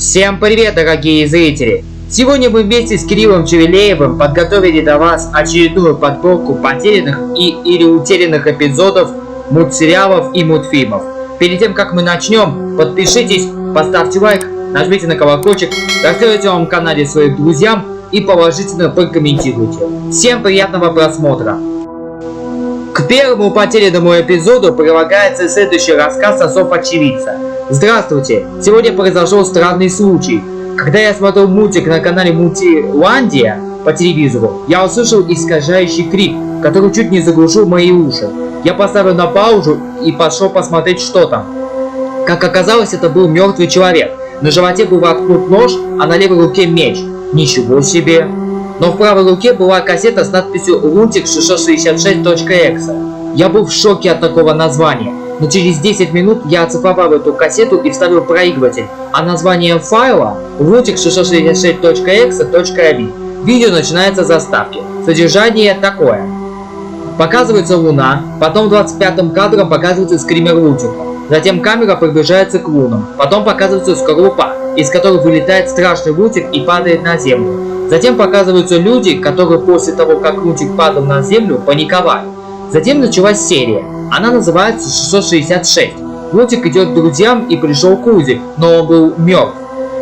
Всем привет, дорогие зрители! Сегодня мы вместе с Кириллом Чевелеевым подготовили для вас очередную подборку потерянных или утерянных эпизодов мультсериалов и мультфильмов. Перед тем, как мы начнем, подпишитесь, поставьте лайк, нажмите на колокольчик, рассказывайте о моем канале своим друзьям и положительно прокомментируйте. Всем приятного просмотра! К первому потерянному эпизоду прилагается следующий рассказ очевидца. Здравствуйте! Сегодня произошел странный случай. Когда я смотрел мультик на канале Мультиландия по телевизору, я услышал искажающий крик, который чуть не заглушил мои уши. Я поставил на паузу и пошел посмотреть, что там. Как оказалось, это был мертвый человек. На животе был воткнут нож, а на левой руке меч. Ничего себе! Но в правой руке была кассета с надписью Лунтик 666.exe. Я был в шоке от такого названия, но через 10 минут я оцифровал эту кассету и вставил проигрыватель, а название файла Лунтик 666.exe.abi. Видео начинается с заставки. Содержание такое. Показывается луна, потом 25-м кадром показывается скример Лунтика. Затем камера приближается к лунам, потом показывается скорлупа, из которой вылетает страшный Лунтик и падает на землю. Затем показываются люди, которые после того, как Лунтик падал на землю, паниковали. Затем началась серия. Она называется 666. Лунтик идет к друзьям и пришел к Узи, но он был мертв.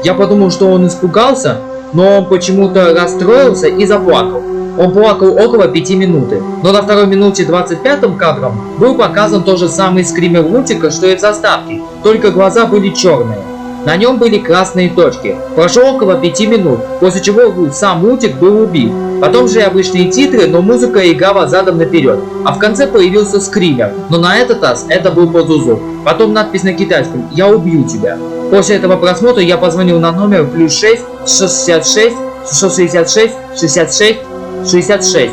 Я подумал, что он испугался, но он почему-то расстроился и заплакал. Он плакал около 5 минут, но на второй минуте 25-м кадром был показан тот же самый скример Лунтика, что и в заставке, только глаза были черные. На нем были красные точки. Прошло около 5 минут, после чего сам Лунтик был убит. Потом же обычные титры, но музыка играла задом наперед. А в конце появился скример, но на этот раз это был Пазузу. Потом надпись на китайском «Я убью тебя». После этого просмотра я позвонил на номер +6 666 666 66 66.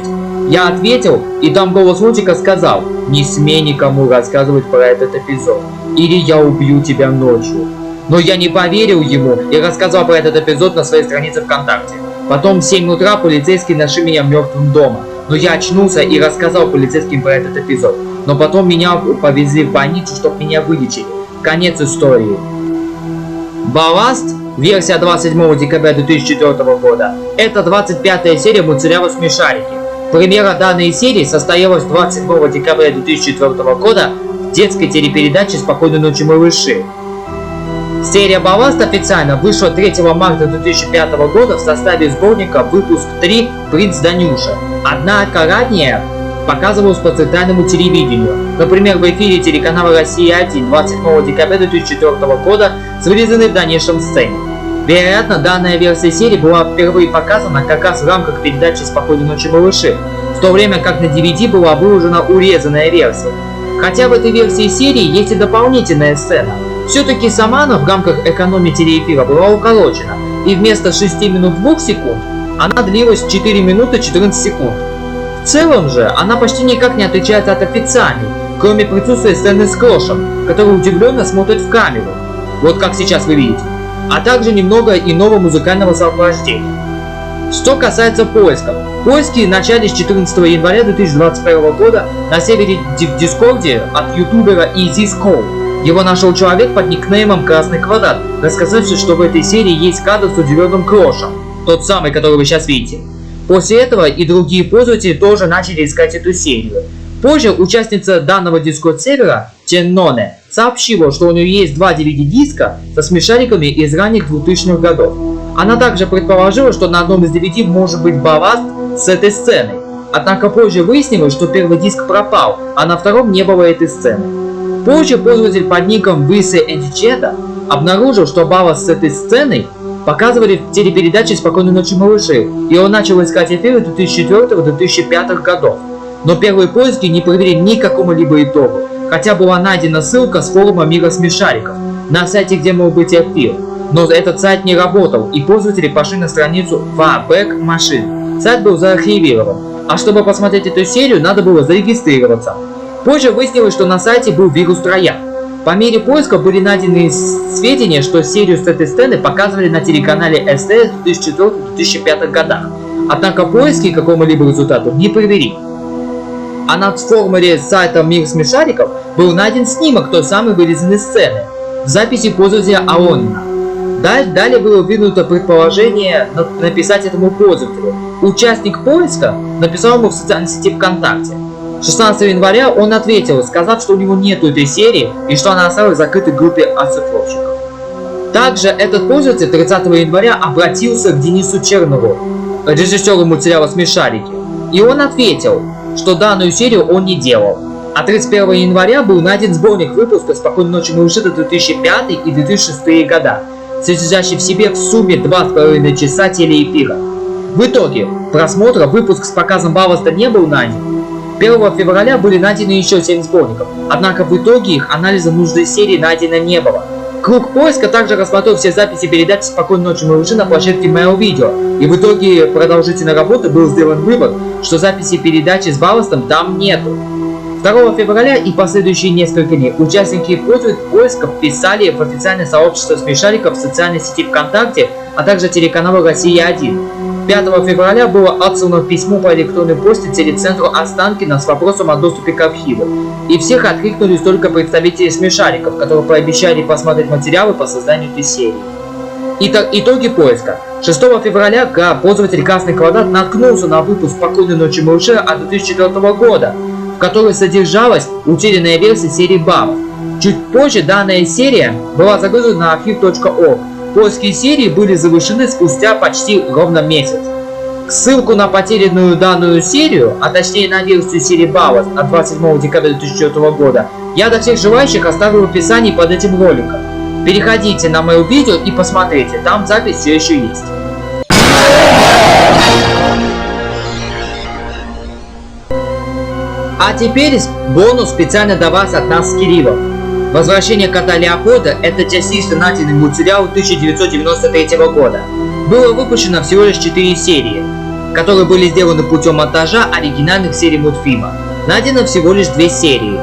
Я ответил, и там голос Лунтика сказал: «Не смей никому рассказывать про этот эпизод, или я убью тебя ночью». Но я не поверил ему и рассказал про этот эпизод на своей странице ВКонтакте. Потом в 7 утра полицейские нашли меня мертвым дома. Но я очнулся и рассказал полицейским про этот эпизод. Но потом меня повезли в больницу, чтобы меня вылечили. Конец истории. Балласт, версия 27 декабря 2004 года. Это 25-я серия мультсериала «Смешарики». Премьера данной серии состоялась 27 декабря 2004 года в детской телепередаче «Спокойной ночи, малыши». Серия «Балласт» официально вышла 3 марта 2005 года в составе сборника «Выпуск 3. Принц Данюша». Однако ранее показывалась по центральному телевидению. Например, в эфире телеканала «Россия-1» 27 декабря 2004 года с вырезанной в дальнейшем сцене. Вероятно, данная версия серии была впервые показана как раз в рамках передачи «Спокойной ночи, малыши», в то время как на DVD была выложена урезанная версия. Хотя в этой версии серии есть и дополнительная сцена. Все-таки сама она в рамках экономии телеэфира была укорочена, и вместо 6 минут 2 секунд она длилась 4 минуты 14 секунд. В целом же она почти никак не отличается от официальной, кроме присутствия сцены с Крошем, который удивленно смотрит в камеру, вот как сейчас вы видите, а также немного иного музыкального сопровождения. Что касается поисков. Поиски начались 14 января 2021 года на сервере в Дискорде от ютубера EasyScroll. Его нашел человек под никнеймом Красный Квадрат, рассказавший, что в этой серии есть кадр с удивленным Крошем, тот самый, который вы сейчас видите. После этого и другие пользователи тоже начали искать эту серию. Позже участница данного дискорд-сервера, Тенноне, сообщила, что у нее есть 2 DVD-диска со смешариками из ранних 2000-х годов. Она также предположила, что на одном из DVD может быть балласт с этой сценой. Однако позже выяснилось, что первый диск пропал, а на втором не было этой сцены. Позже пользователь под ником Висе Эндичета обнаружил, что балласт с этой сценой показывали в телепередаче «Спокойной ночи, малыши», и он начал искать эфиры 2004-2005 годов. Но первые поиски не привели ни к какому-либо итогу, хотя была найдена ссылка с форума Мира Смешариков на сайте, где мог быть эфир. Но этот сайт не работал, и пользователи пошли на страницу Wayback Machine. Сайт был заархивирован, а чтобы посмотреть эту серию, надо было зарегистрироваться. Позже выяснилось, что на сайте был вирус Троян. По мере поиска были найдены сведения, что серию с этой сцены показывали на телеканале СТС в 2004-2005 годах. Однако поиски к какому-либо результату не привели. А на форуме сайта Мир Смешариков был найден снимок той самой вырезанной сцены в записи пользователя Аонина. Далее было выдвинуто предположение написать этому пользователю. Участник поиска написал ему в социальной сети ВКонтакте. 16 января он ответил, сказав, что у него нету этой серии и что она осталась в закрытой группе оцифровщиков. Также этот пользователь 30 января обратился к Денису Чернову, режиссеру мультсериала «Смешарики», и он ответил, что данную серию он не делал. А 31 января был найден сборник выпуска «Спокойной ночи, малыши» до 2005 и 2006 года, содержащий в себе в сумме 2,5 часа телеэфира. В итоге просмотра выпуск с показом Балласта не был найден. 1 февраля были найдены еще 7 сборников, однако в итоге их анализа нужной серии найдено не было. Круг поиска также рассмотрел все записи передач «Спокойной ночи, малыши» на площадке Mail Video, и в итоге продолжительной работы был сделан вывод, что записи передачи с Балластом там нету. 2 февраля и последующие несколько дней участники поиска писали в официальное сообщество смешариков в социальной сети ВКонтакте, а также телеканала «Россия-1». 5 февраля было отослано письмо по электронной почте телецентру Останкино с вопросом о доступе к архиву. И всех откликнулись только представители смешариков, которые пообещали посмотреть материалы по созданию этой серии. Итоги поиска. 6 февраля пользователь «Красный квадрат» наткнулся на выпуск «Спокойной ночи, малыши» от 2004 года, в которой содержалась утерянная версия серии «Баб». Чуть позже данная серия была загружена на archive.org. Поиски серии были завершены спустя почти ровно месяц. Ссылку на потерянную данную серию, а точнее на версию серии Балласт от 27 декабря 2004 года, я для всех желающих оставлю в описании под этим роликом. Переходите на мое видео и посмотрите, там запись все еще есть. А теперь бонус специально для вас от нас с Кириллом. «Возвращение кота Леопольда» — это частично найденный мультсериал 1993 года. Было выпущено всего лишь 4 серии, которые были сделаны путем монтажа оригинальных серий мультфильма. Найдено всего лишь 2 серии.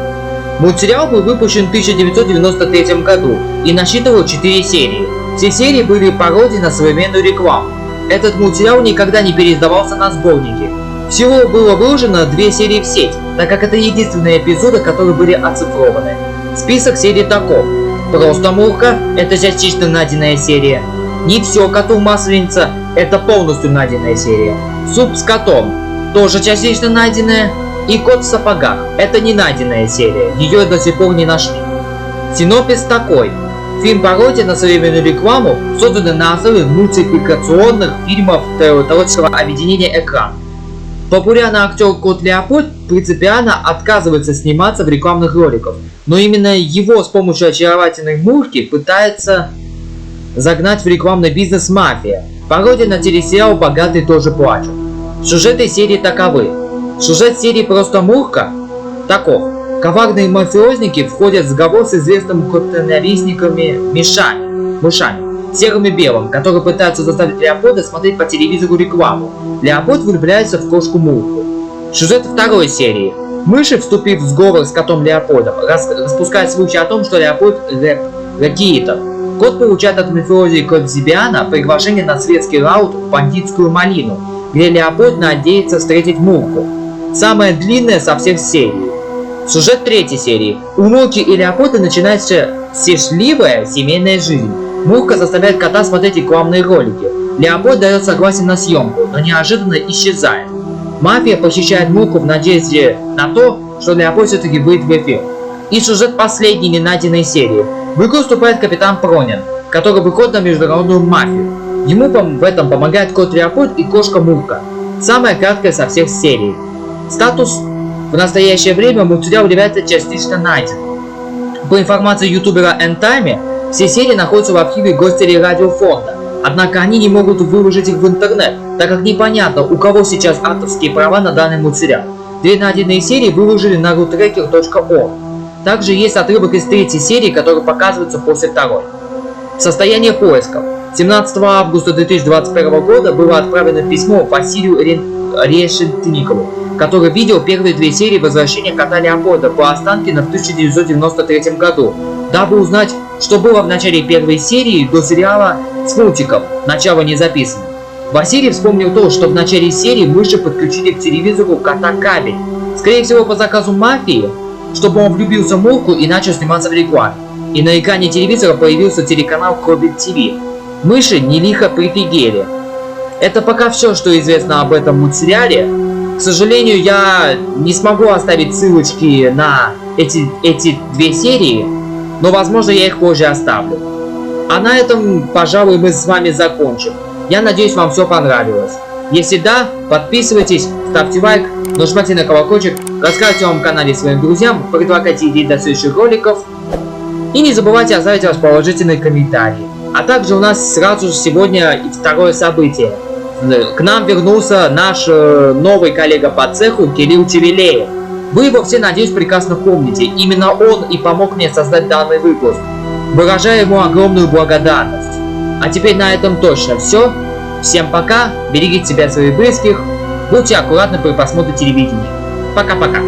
Мультсериал был выпущен в 1993 году и насчитывал 4 серии. Все серии были пародией на современную рекламу. Этот мультсериал никогда не переиздавался на сборнике. Всего было выложено 2 серии в сеть, так как это единственные эпизоды, которые были оцифрованы. Список серий таков: «Просто Мурка» — это частично найденная серия, «Не все коту масленица» — это полностью найденная серия, «Суп с котом» — тоже частично найденная, и «Кот в сапогах» — это не найденная серия, ее до сих пор не нашли. Синопсис такой: фильм-пародия на современную рекламу, созданный на основе мультипликационных фильмов творческого объединения «Экран». Популярный актер Кот Леопольд принципиально отказывается сниматься в рекламных роликах, но именно его с помощью очаровательной Мурки пытается загнать в рекламный бизнес мафия. Пародия на телесериал «Богатые тоже плачут». Сюжеты серии таковы. Сюжет серии «Просто Мурка» таков: коварные мафиозники входят в сговор с известными криминалистиками мышами, серым и белым, которые пытаются заставить Леопольда смотреть по телевизору рекламу. Леопольд влюбляется в кошку Мурку. Сюжет второй серии. Мыши, вступив в сговор с котом Леопольдом, распускают слухи о том, что Леопольд ракеитов. Кот получает от мафиози Кодзибиана приглашение на светский раут в бандитскую малину, где Леопольд надеется встретить Мурку. Самая длинная со всех серий. Сюжет третьей серии. У Мурки и Леопольда начинается счастливая семейная жизнь. Мурка заставляет кота смотреть рекламные ролики. Леопольд дает согласие на съемку, но неожиданно исчезает. Мафия похищает Мурку в надежде на то, что Леопольд все-таки выйдет в эфир. И сюжет последней ненайденной серии. В игру вступает капитан Пронин, который выходит на международную мафию. Ему в этом помогает кот Леопольд и кошка Мурка. Самая краткая со всех серий. Статус: в настоящее время мультсериал является частично найден. По информации ютубера N-Time, все серии находятся в архиве Гостелерадиофонда, однако они не могут выложить их в интернет, так как непонятно, у кого сейчас авторские права на данный мультсериал. 2 найденные серии выложили на roottracker.org. Также есть отрывок из 3-й серии, который показывается после 2-й. Состояние поисков. 17 августа 2021 года было отправлено письмо Василию Решетникову, который видел первые 2 серии «Возвращения кота Леопольда» по Останкино в 1993 году, дабы узнать, что было в начале первой серии до сериала с мультиком, начало не записано. Василий вспомнил то, что в начале серии мыши подключили к телевизору кота кабель, скорее всего по заказу мафии, чтобы он влюбился в Мурку и начал сниматься в рекламе. И на экране телевизора появился телеканал Кобит ТВ. Мыши не лихо прифигели. Это пока все, что известно об этом мультсериале. К сожалению, я не смогу оставить ссылочки на эти две серии, но возможно я их позже оставлю. А на этом, пожалуй, мы с вами закончим. Я надеюсь, вам все понравилось. Если да, подписывайтесь, ставьте лайк, нажимайте на колокольчик, рассказывайте о моем канале своим друзьям, предлагайте идеи для следующих роликов. И не забывайте оставить ваш положительный комментарий. А также у нас сразу же сегодня и второе событие. К нам вернулся наш новый коллега по цеху Кирилл Чевелеев. Вы его все, надеюсь, прекрасно помните. Именно он и помог мне создать данный выпуск. Выражаю ему огромную благодарность. А теперь на этом точно все. Всем пока, берегите себя и своих близких. Будьте аккуратны при просмотре телевидения. Пока-пока.